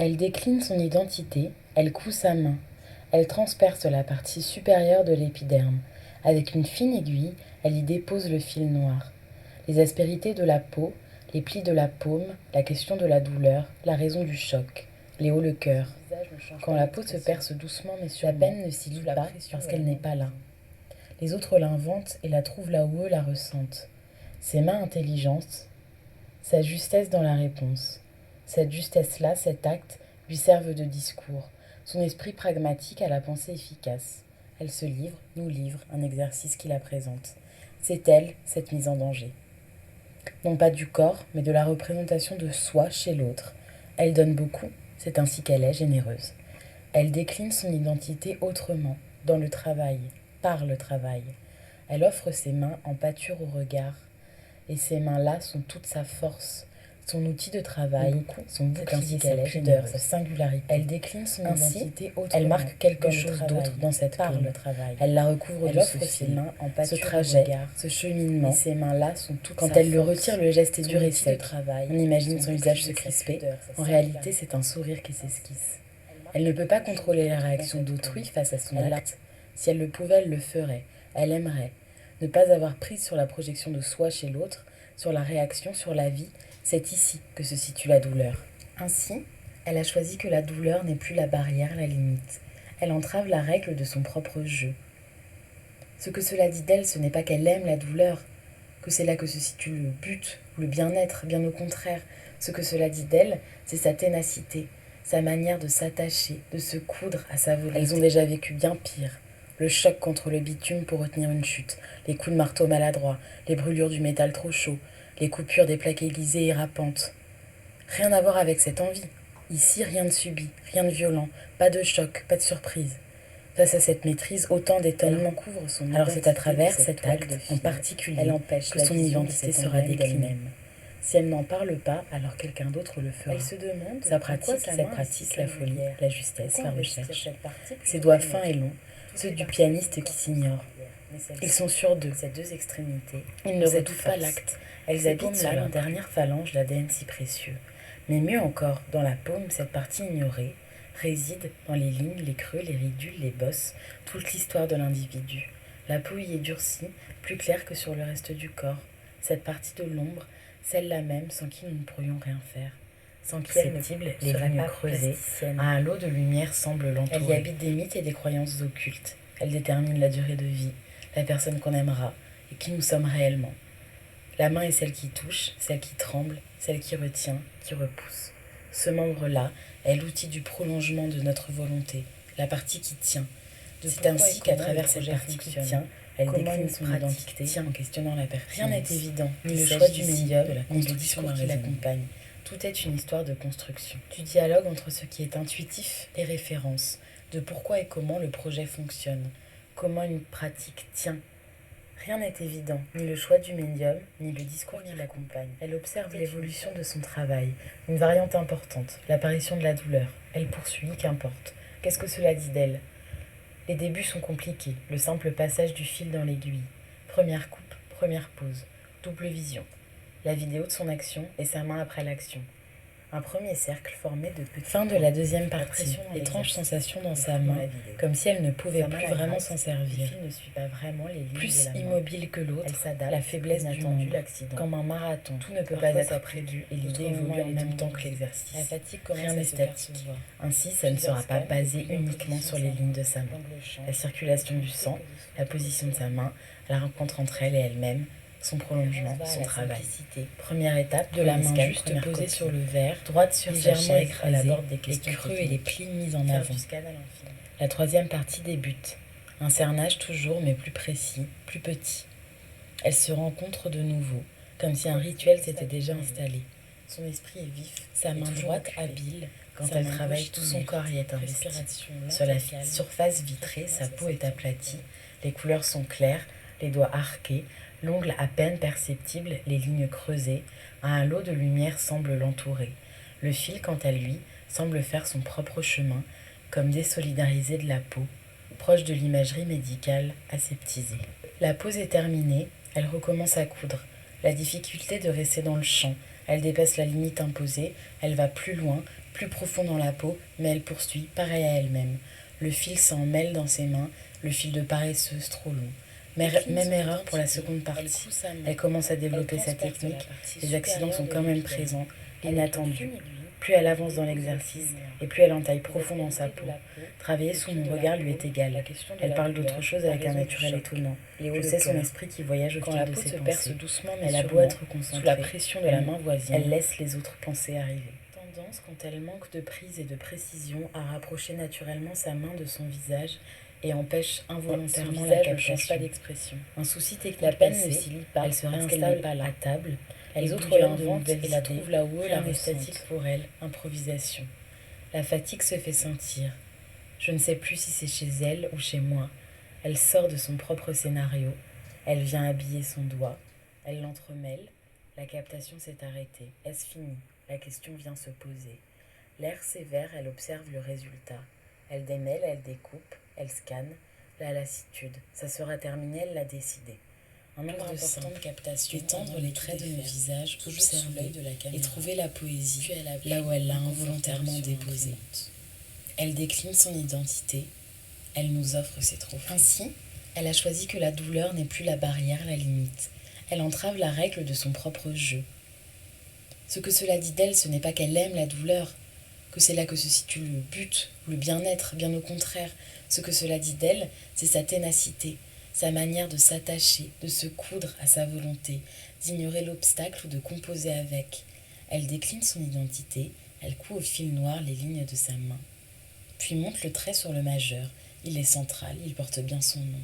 Elle décline son identité, elle coud sa main. Elle transperce la partie supérieure de l'épiderme. Avec une fine aiguille, elle y dépose le fil noir. Les aspérités de la peau, les plis de la paume, la question de la douleur, la raison du choc. Léo le cœur. Quand la peau se perce doucement mais sûrement, la peine ne s'y lit pas parce qu'elle n'est pas là. Les autres l'inventent et la trouvent là où eux la ressentent. Ses mains intelligentes, sa justesse dans la réponse. Cette justesse-là, cet acte, lui servent de discours. Son esprit pragmatique a la pensée efficace. Elle se livre, nous livre, un exercice qui la présente. C'est elle, cette mise en danger. Non pas du corps, mais de la représentation de soi chez l'autre. Elle donne beaucoup, c'est ainsi qu'elle est généreuse. Elle décline son identité autrement, dans le travail, par le travail. Elle offre ses mains en pâture au regard. Et ces mains-là sont toute sa force, son outil de travail, son bouclier, sa pudeur, sa singularité. Elle décline son identité autrement. Elle marque quelque chose d'autre dans cette plume. Elle la recouvre de ce fil, ce trajet, ce cheminement. Et ces mains-là sont toutes quand elle le retire, le geste est dur et sec. On imagine son visage se crisper. En réalité, c'est un sourire qui s'esquisse. Elle ne peut pas contrôler la réaction d'autrui face à son acte. Si elle le pouvait, elle le ferait. Elle aimerait. Ne pas avoir prise sur la projection de soi chez l'autre, sur la réaction, sur la vie, c'est ici que se situe la douleur. Ainsi, elle a choisi que la douleur n'est plus la barrière, la limite. Elle entrave la règle de son propre jeu. Ce que cela dit d'elle, ce n'est pas qu'elle aime la douleur, que c'est là que se situe le but, le bien-être, bien au contraire. Ce que cela dit d'elle, c'est sa ténacité, sa manière de s'attacher, de se coudre à sa volonté. Elles ont déjà vécu bien pire. Le choc contre le bitume pour retenir une chute, les coups de marteau maladroits, les brûlures du métal trop chaud, les coupures des plaques aiguisées et râpantes. Rien à voir avec cette envie. Ici, rien de subi, rien de violent, pas de choc, pas de surprise. Face à cette maîtrise, autant d'étonnement couvre son identité. Alors c'est à travers cet acte, en particulier, que son identité sera déclinée. Si elle n'en parle pas, alors quelqu'un d'autre le fera. Elle se demande sa pratique, cette pratique, la folie, la justesse, la recherche. Ses doigts fins et longs, ceux du pianiste qui s'ignore. Ils sont sur deux, ces deux extrémités. Ils ne redoutent pas l'acte. Elles habitent sur leur dernière phalange l'ADN si précieux. Mais mieux encore, dans la paume, cette partie ignorée réside dans les lignes, les creux, les ridules, les bosses, toute l'histoire de l'individu. La peau y est durcie, plus claire que sur le reste du corps. Cette partie de l'ombre, celle-là même sans qui nous ne pourrions rien faire. Sans qui elle les lignes creusées, un halo de lumière semble l'entourer. Elle y habite des mythes et des croyances occultes. Elle détermine la durée de vie, la personne qu'on aimera et qui nous sommes réellement. La main est celle qui touche, celle qui tremble, celle qui retient, qui repousse. Ce membre-là est l'outil du prolongement de notre volonté, la partie qui tient. C'est ainsi qu'à travers cette partie qui tient, elle décline son identité en questionnant la pertinence. Rien n'est évident, ni le choix du médium, ni le discours qui l'accompagne. Tout est une histoire de construction, du dialogue entre ce qui est intuitif et référence, de pourquoi et comment le projet fonctionne, comment une pratique tient. Rien n'est évident, ni le choix du médium, ni le discours qui l'accompagne. Elle observe l'évolution de son travail, une variante importante, l'apparition de la douleur. Elle poursuit, qu'importe. Qu'est-ce que cela dit d'elle ? Les débuts sont compliqués, le simple passage du fil dans l'aiguille. Première coupe, première pause, double vision. La vidéo de son action et sa main après l'action. Un premier cercle formé de petits... Fin de la deuxième partie. Étrange sensation dans sa main, comme si elle ne pouvait plus vraiment s'en servir. Ne suit pas vraiment les lignes plus immobile que l'autre, elle s'adapte, la faiblesse du membre, comme un marathon. Tout ne peut pas être prévu et l'idée évolue en même temps que l'exercice. La fatigue rien n'est statique. Ainsi, ça ne sera pas basé uniquement sur les lignes de sa main. La circulation du sang, la position de sa main, la rencontre entre elle et elle-même, son prolongement, son travail. Première étape, de la main juste posée sur le verre, droite sur légèrement écrasée, les creux et les plis mis en avant. La troisième partie débute. Un cernage toujours, mais plus précis, plus petit. Elle se rencontre de nouveau, comme si un rituel s'était déjà installé. Son esprit est vif, sa main droite habile, quand elle travaille, tout son corps y est investi. Sur la surface vitrée, sa peau est aplatie, les couleurs sont claires, les doigts arqués, l'ongle à peine perceptible, les lignes creusées, un halo de lumière semble l'entourer. Le fil, quant à lui, semble faire son propre chemin, comme désolidarisé de la peau, proche de l'imagerie médicale aseptisée. La pause est terminée, elle recommence à coudre. La difficulté de rester dans le champ, Elle dépasse la limite imposée, elle va plus loin, plus profond dans la peau, mais elle poursuit, pareil à elle-même. Le fil s'en mêle dans ses mains, le fil de paresseuse trop long. Même erreur pour la seconde partie. Elle commence à développer sa technique, les accidents sont quand même présents, inattendus. Plus elle avance dans l'exercice, et plus elle entaille profond dans sa peau. Travailler sous mon regard lui est égal. Elle parle d'autre chose avec un naturel étonnant. Je sais son esprit qui voyage au fil de ses pensées. Elle a beau être concentrée, sous la pression de la main voisine, elle laisse les autres pensées arriver. Tendance, quand elle manque de prise et de précision, à rapprocher naturellement sa main de son visage et empêche involontairement la captation. Un souci technique passé, elle se réinstalle à table. Les autres l'inventent et la trouvent là où eux la esthétique pour elle, improvisation. La fatigue se fait sentir. Je ne sais plus si c'est chez elle ou chez moi. Elle sort de son propre scénario. Elle vient habiller son doigt. Elle l'entremêle. La captation s'est arrêtée. Est-ce fini? La question vient se poser. L'air sévère, elle observe le résultat. Elle démêle, elle découpe, elle scanne. La lassitude. Ça sera terminé, elle l'a décidé. Un nombre important de captations, étendre les traits de nos visages, observer et trouver la poésie là où elle l'a involontairement déposée. Elle décline son identité, elle nous offre ses trophées. Ainsi, elle a choisi que la douleur n'est plus la barrière, la limite. Elle entrave la règle de son propre jeu. Ce que cela dit d'elle, ce n'est pas qu'elle aime la douleur, que c'est là que se situe le but, le bien-être, bien au contraire. Ce que cela dit d'elle, c'est sa ténacité, sa manière de s'attacher, de se coudre à sa volonté, d'ignorer l'obstacle ou de composer avec. Elle décline son identité, elle coud au fil noir les lignes de sa main. Puis monte le trait sur le majeur, il est central, il porte bien son nom.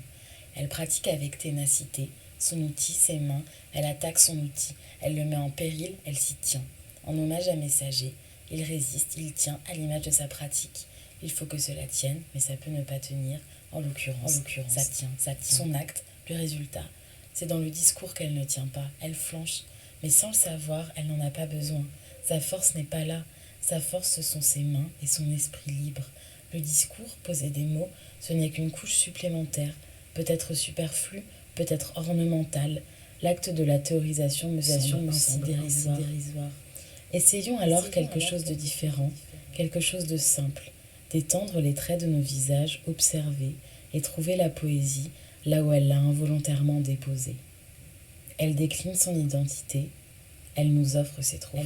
Elle pratique avec ténacité, son outil, ses mains, elle attaque son outil, elle le met en péril, elle s'y tient. En hommage à Messager, il résiste, il tient à l'image de sa pratique. Il faut que cela tienne, mais ça peut ne pas tenir. En l'occurrence, ça tient. Son acte, le résultat, c'est dans le discours qu'elle ne tient pas. Elle flanche, mais sans le savoir, elle n'en a pas besoin. Sa force n'est pas là. Sa force, ce sont ses mains et son esprit libre. Le discours, poser des mots, ce n'est qu'une couche supplémentaire, peut-être superflue, peut-être ornementale. L'acte de la théorisation me semble ainsi dérisoire. Essayons alors quelque chose de différent, quelque chose de simple, d'étendre les traits de nos visages, observer et trouver la poésie là où elle l'a involontairement déposée. Elle décline son identité, elle nous offre ses trophées.